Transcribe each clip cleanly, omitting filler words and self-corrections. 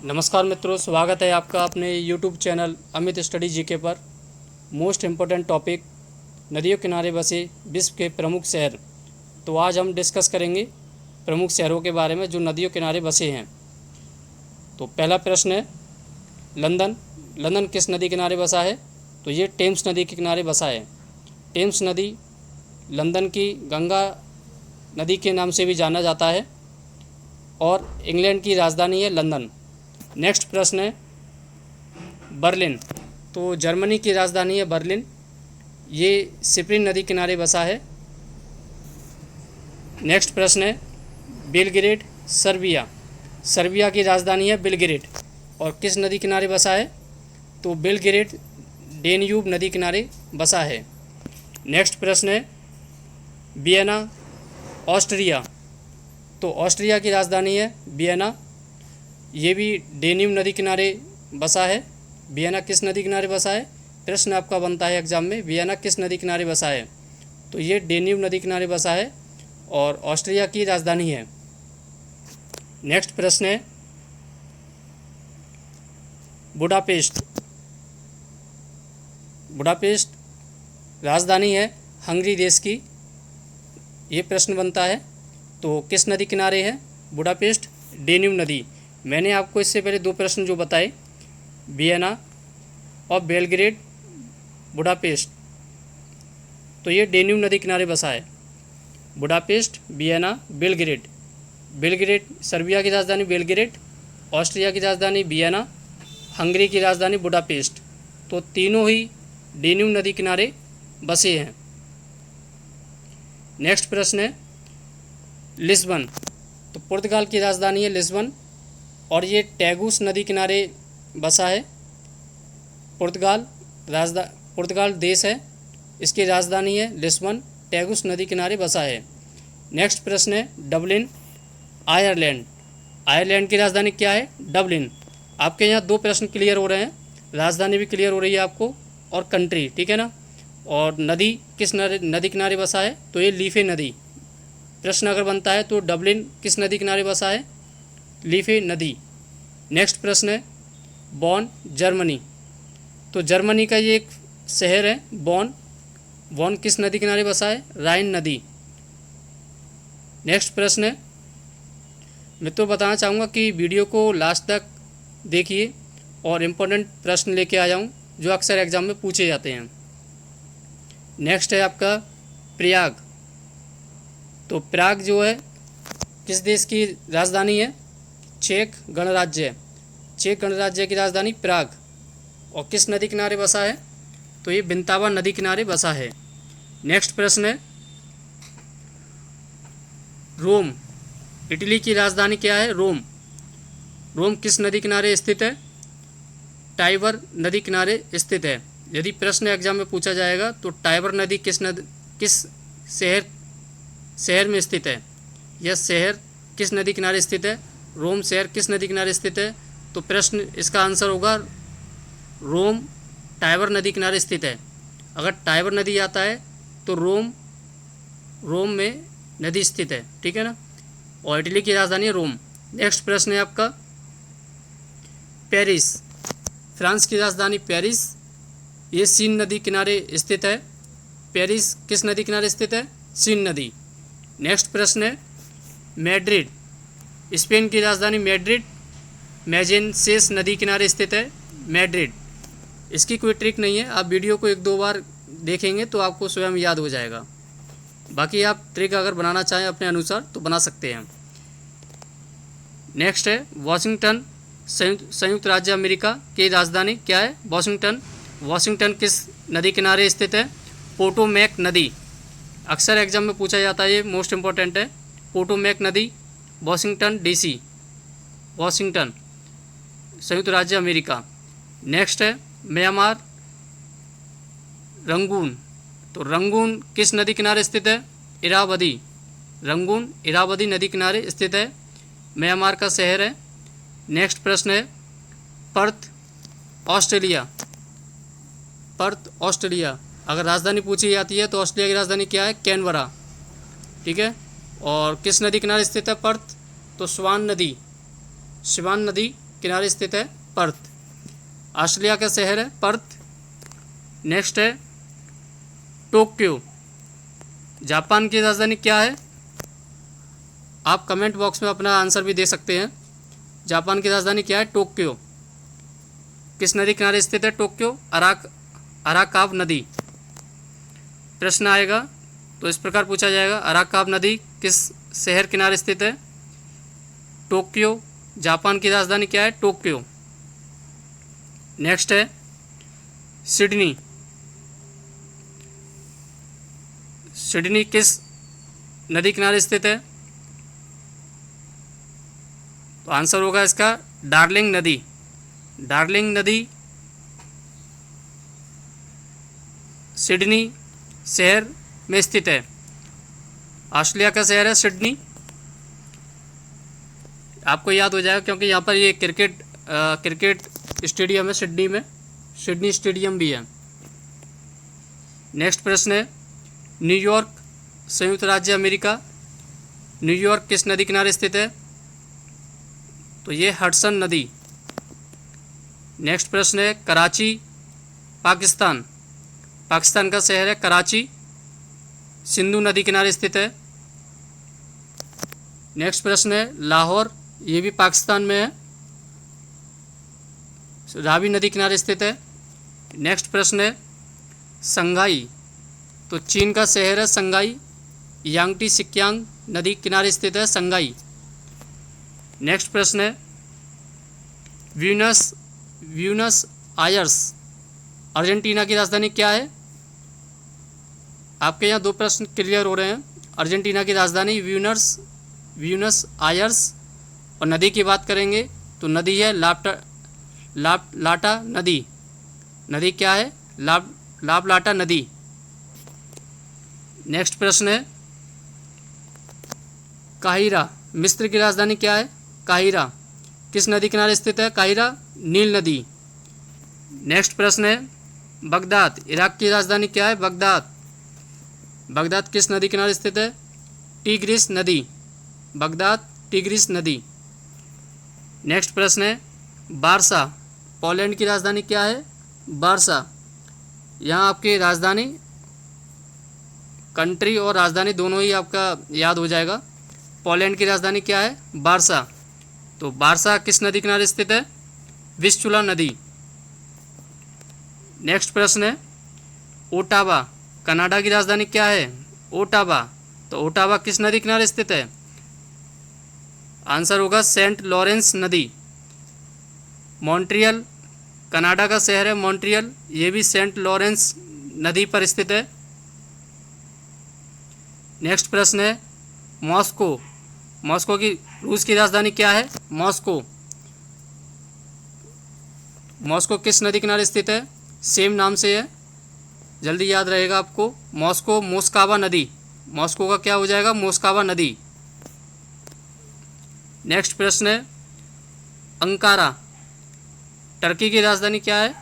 नमस्कार मित्रों, स्वागत है आपका अपने YouTube channel Amit study GK पर। मोस्ट इम्पोर्टेंट टॉपिक नदियों किनारे बसे विश्व के प्रमुख शहर। तो आज हम डिस्कस करेंगे प्रमुख शहरों के बारे में जो नदियों किनारे बसे हैं। तो पहला प्रश्न है लंदन। लंदन किस नदी किनारे बसा है? तो ये टेम्स नदी के किनारे बसा है। टेम्स नदी लंदन की गंगा नदी के नाम से भी जाना जाता है और इंग्लैंड की राजधानी है लंदन। नेक्स्ट प्रश्न है बर्लिन। तो जर्मनी की राजधानी है बर्लिन। ये सिप्रिन नदी किनारे बसा है। नेक्स्ट प्रश्न है बेलग्रेड, सर्बिया। सर्बिया की राजधानी है बेलग्रेड और किस नदी किनारे बसा है? तो बेलग्रेड डेन्यूब नदी किनारे बसा है। नेक्स्ट प्रश्न है वियना, ऑस्ट्रिया। तो ऑस्ट्रिया की राजधानी है वियना। ये भी डेन्यूब नदी किनारे बसा है। वियना किस नदी किनारे बसा है? प्रश्न आपका बनता है एग्जाम में, वियना किस नदी किनारे बसा है? तो ये डेन्यूब नदी किनारे बसा है और ऑस्ट्रिया की राजधानी है। नेक्स्ट प्रश्न है बुडापेस्ट। बुडापेस्ट राजधानी है हंगरी देश की। ये प्रश्न बनता है। तो किस नदी किनारे है बुडापेस्ट? डेन्यूब नदी। मैंने आपको इससे पहले दो प्रश्न जो बताए, वियना और बेलग्रेड, बुडापेस्ट, तो ये डेन्यूब नदी किनारे बसा है। Budapest, Vienna, Belgrade. Belgrade Serbia की राजधानी बेलग्रेड, ऑस्ट्रिया की राजधानी वियना, हंगरी की राजधानी बुडापेस्ट। तो तीनों ही डेन्यूब नदी किनारे बसे हैं। नेक्स्ट प्रश्न है लिस्बन। तो पुर्तगाल की राजधानी है लिस्बन और ये टैगुस नदी किनारे बसा है। पुर्तगाल देश है, इसकी राजधानी है लिस्बन, टैगुस नदी किनारे बसा है। नेक्स्ट प्रश्न है डबलिन, आयरलैंड। आयरलैंड की राजधानी क्या है? डबलिन। आपके यहाँ दो प्रश्न क्लियर हो रहे हैं, राजधानी भी क्लियर हो रही है आपको और कंट्री, ठीक है ना। और नदी किस नदी किनारे बसा है? तो ये लीफे नदी। प्रश्न अगर बनता है तो डबलिन किस नदी किनारे बसा है? लीफे नदी। नेक्स्ट प्रश्न है बॉन, जर्मनी। तो जर्मनी का ये एक शहर है बॉन। बॉन किस नदी किनारे बसा है? राइन नदी। नेक्स्ट प्रश्न है, मित्रों बताना चाहूँगा कि वीडियो को लास्ट तक देखिए और इम्पोर्टेंट प्रश्न लेके आ जाऊँ जो अक्सर एग्जाम में पूछे जाते हैं। नेक्स्ट है आपका प्रयाग। तो प्राग जो है किस देश की राजधानी है? चेक गणराज्य। चेक गणराज्य की राजधानी प्राग और किस नदी किनारे बसा है? तो ये विंतावा नदी किनारे बसा है। नेक्स्ट प्रश्न है रोम। इटली की राजधानी क्या है? रोम। रोम किस नदी किनारे स्थित है? टाइबर नदी किनारे स्थित है। यदि प्रश्न एग्जाम में पूछा जाएगा तो टाइबर नदी किस शहर में स्थित है? यह शहर किस नदी किनारे स्थित है? रोम शहर किस नदी किनारे स्थित है? तो प्रश्न इसका आंसर होगा रोम टाइबर नदी किनारे स्थित है। अगर टाइबर नदी आता है तो रोम में नदी स्थित है, ठीक है ना। और इटली की राजधानी है रोम। नेक्स्ट प्रश्न है आपका पेरिस। फ्रांस की राजधानी पेरिस, ये सीन नदी किनारे स्थित है। पेरिस किस नदी किनारे स्थित है? सीन नदी। नेक्स्ट प्रश्न है मैड्रिड। स्पेन की राजधानी मैड्रिड, मैजेंसेस नदी किनारे स्थित है मैड्रिड। इसकी कोई ट्रिक नहीं है, आप वीडियो को एक दो बार देखेंगे तो आपको स्वयं याद हो जाएगा। बाकी आप ट्रिक अगर बनाना चाहें अपने अनुसार तो बना सकते हैं। नेक्स्ट है वॉशिंगटन। संयुक्त राज्य अमेरिका की राजधानी क्या है? वॉशिंगटन। वॉशिंगटन किस नदी किनारे स्थित है? पोटोमैक नदी। अक्सर एग्जाम में पूछा जाता है, ये मोस्ट इम्पॉर्टेंट है। पोटोमैक नदी, वॉशिंगटन डीसी, वॉशिंगटन, संयुक्त राज्य अमेरिका। नेक्स्ट है म्यांमार, रंगून। तो रंगून किस नदी किनारे स्थित है? इरावदी। रंगून इरावदी नदी किनारे स्थित है, म्यांमार का शहर है। नेक्स्ट प्रश्न है पर्थ, ऑस्ट्रेलिया। Perth Australia. अगर राजधानी पूछी जाती है तो ऑस्ट्रेलिया की राजधानी क्या है? कैनबरा, ठीक है। और किस नदी किनारे स्थित है पर्थ? तो स्वान नदी किनारे स्थित है? पर्थ। ऑस्ट्रेलिया का शहर है पर्थ। नेक्स्ट है टोक्यो। जापान की राजधानी क्या है? आप कमेंट बॉक्स में अपना आंसर भी दे सकते हैं। जापान की राजधानी क्या है? टोक्यो। किस नदी किनारे स्थित है टोक्यो? अराकाव नदी। प्रश्न आएगा तो इस प्रकार पूछा जाएगा, अराकाव नदी किस शहर किनारे स्थित है? टोक्यो। जापान की राजधानी क्या है? टोक्यो। नेक्स्ट है सिडनी। सिडनी किस नदी किनारे स्थित है? तो आंसर होगा इसका डार्लिंग नदी। डार्लिंग नदी सिडनी शहर में स्थित है। ऑस्ट्रेलिया का शहर है सिडनी। आपको याद हो जाएगा क्योंकि यहाँ पर ये क्रिकेट स्टेडियम है सिडनी में, सिडनी स्टेडियम भी है। नेक्स्ट प्रश्न है न्यूयॉर्क, संयुक्त राज्य अमेरिका। न्यूयॉर्क किस नदी किनारे स्थित है? तो ये हडसन नदी। नेक्स्ट प्रश्न है कराची, पाकिस्तान। पाकिस्तान का शहर है कराची, सिंधु नदी किनारे स्थित है। नेक्स्ट प्रश्न है लाहौर, ये भी पाकिस्तान में है, रावी नदी किनारे स्थित है। नेक्स्ट प्रश्न है संघाई, तो चीन का शहर है संघाई, यांगटी सिक्यांग नदी किनारे स्थित है संघाई। नेक्स्ट प्रश्न है ब्यूनस आयर्स, अर्जेंटीना की राजधानी क्या है? आपके यहाँ दो प्रश्न क्लियर हो रहे हैं। अर्जेंटीना की राजधानी ब्यूनस आयर्स। और नदी की बात करेंगे तो नदी है लाटा नदी। नदी क्या है? लाटा नदी। नेक्स्ट प्रश्न है काहिरा, मिस्र की राजधानी क्या है? काहिरा। किस नदी किनारे स्थित है काहिरा? नील नदी। नेक्स्ट प्रश्न है बगदाद, इराक की राजधानी क्या है? बगदाद। बगदाद किस नदी किनारे स्थित है? टिग्रिस नदी। बगदाद टिग्रिस नदी। नेक्स्ट प्रश्न है बारसा, पोलैंड की राजधानी क्या है? बारसा। यहाँ आपकी राजधानी, कंट्री और राजधानी दोनों ही आपका याद हो जाएगा। पोलैंड की राजधानी क्या है? बारसा। तो बारसा किस नदी किनारे स्थित है? विस्चुला नदी। नेक्स्ट प्रश्न है ओटावा, कनाडा की राजधानी क्या है? ओटावा। तो ओटावा किस नदी किनारे स्थित है? आंसर होगा सेंट लॉरेंस नदी। मॉन्ट्रियल, कनाडा का शहर है मॉन्ट्रियल, ये भी सेंट लॉरेंस नदी पर स्थित है। नेक्स्ट प्रश्न है मॉस्को, मॉस्को की रूस की राजधानी क्या है? मॉस्को। मॉस्को किस नदी किनारे स्थित है? सेम नाम से है, जल्दी याद रहेगा आपको। मॉस्को मोस्कावा नदी। मॉस्को का क्या हो जाएगा? मोस्कावा नदी। नेक्स्ट प्रश्न है अंकारा, टर्की की राजधानी क्या है?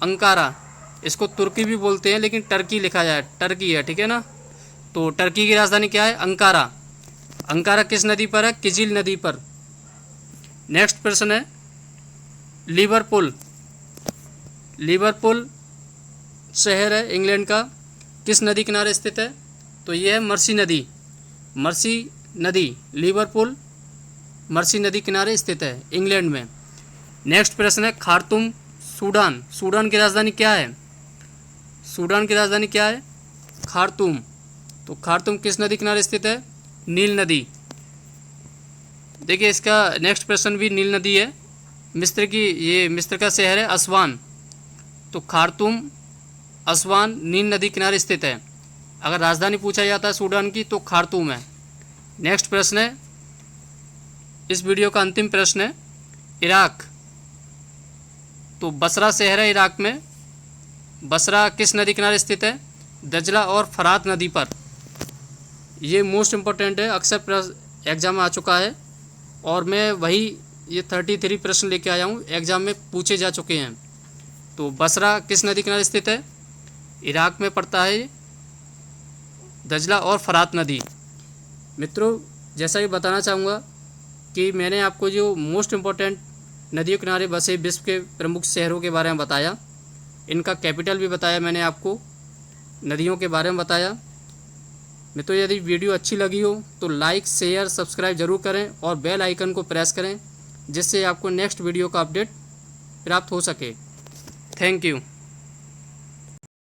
अंकारा। इसको तुर्की भी बोलते हैं लेकिन टर्की लिखा जाए, टर्की है, ठीक है ना। तो टर्की की राजधानी क्या है? अंकारा। अंकारा किस नदी पर है? किजिल नदी पर। नेक्स्ट प्रश्न है लिवरपूल, लिवरपूल शहर है इंग्लैंड का, किस नदी किनारे स्थित है? तो यह है मर्सी नदी। मर्सी नदी, लिवरपूल मर्सी नदी किनारे स्थित है इंग्लैंड में। नेक्स्ट प्रश्न है खार्तूम, सूडान। सूडान की राजधानी क्या है? सूडान की राजधानी क्या है? खार्तूम। तो खार्तूम किस नदी किनारे स्थित है? नील नदी। देखिए इसका नेक्स्ट प्रश्न भी नील नदी है। मिस्र का शहर है असवान। तो खार्तूम असवान नील नदी किनारे स्थित है। अगर राजधानी पूछा जाता है सूडान की तो खार्तूम है। नेक्स्ट प्रश्न है, इस वीडियो का अंतिम प्रश्न है इराक। तो बसरा शहर है इराक में। बसरा किस नदी किनारे स्थित है? दजला और फरात नदी पर। ये मोस्ट इम्पोर्टेंट है, अक्सर एग्जाम में आ चुका है और मैं वही ये 33 प्रश्न लेके आया हूँ, एग्जाम में पूछे जा चुके हैं। तो बसरा किस नदी किनारे स्थित है? इराक में पड़ता है दजला और फरात नदी। मित्रों, जैसा कि बताना चाहूँगा कि मैंने आपको जो मोस्ट इम्पोर्टेंट नदियों किनारे बसे विश्व के प्रमुख शहरों के बारे में बताया, इनका कैपिटल भी बताया मैंने आपको, नदियों के बारे में बताया। मित्रों यदि वीडियो अच्छी लगी हो तो लाइक शेयर सब्सक्राइब ज़रूर करें और बेल आइकन को प्रेस करें, जिससे आपको नेक्स्ट वीडियो का अपडेट प्राप्त हो सके। Thank you.